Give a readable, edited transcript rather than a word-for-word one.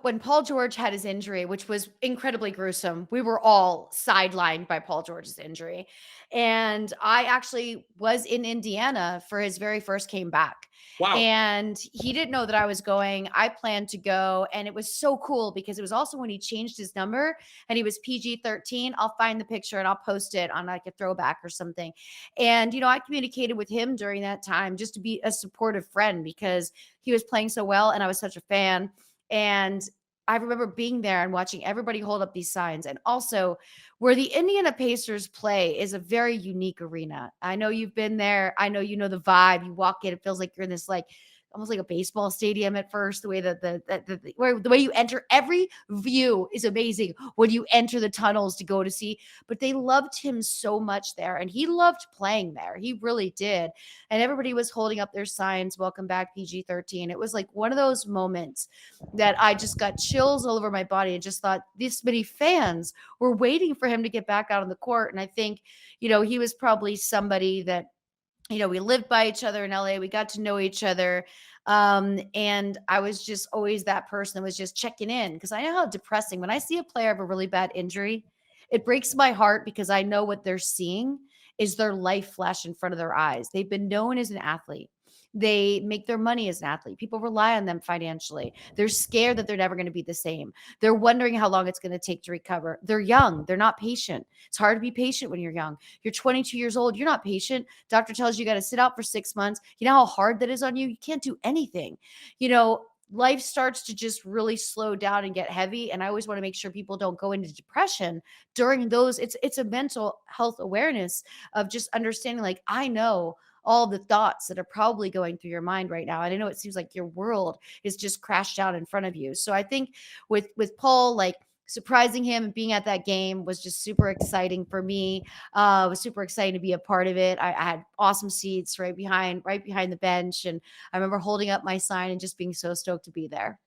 When Paul George had his injury, which was incredibly gruesome, we were all sidelined by Paul George's injury. And I actually was in Indiana for his very first game back. Wow. And he didn't know that I was going. I planned to go. And it was so cool because it was also when he changed his number and he was PG-13. I'll find the picture and I'll post it on like a throwback or something. And, I communicated with him during that time just to be a supportive friend because he was playing so well and I was such a fan. And I remember being there and watching everybody hold up these signs. And also, where the Indiana Pacers play is a very unique arena. I know you've been there. I know you know the vibe. You walk in, it feels like you're in this like almost like a baseball stadium at first. The way that the way you enter, every view is amazing when you enter the tunnels to go to see. But they loved him so much there, and he loved playing there. He really did. And everybody was holding up their signs, "Welcome back, PG-13." It was like one of those moments that I just got chills all over my body and just thought this many fans were waiting for him to get back out on the court. And I think, he was probably somebody that, we lived by each other in LA. We got to know each other. And I was just always that person that was just checking in because I know how depressing when I see a player have a really bad injury, it breaks my heart because I know what they're seeing is their life flash in front of their eyes. They've been known as an athlete. They make their money as an athlete. People rely on them financially. They're scared that they're never going to be the same. They're wondering how long it's going to take to recover. They're young. They're not patient. It's hard to be patient when you're young. You're 22 years old. You're not patient. Doctor tells you got to sit out for 6 months. You know how hard that is on you? You can't do anything. Life starts to just really slow down and get heavy. And I always want to make sure people don't go into depression during those. It's a mental health awareness of just understanding, like, I know all the thoughts that are probably going through your mind right now. And I know it seems like your world is just crashed down in front of you. So I think with Paul, like surprising him and being at that game was just super exciting for me. It was super exciting to be a part of it. I had awesome seats right behind the bench. And I remember holding up my sign and just being so stoked to be there.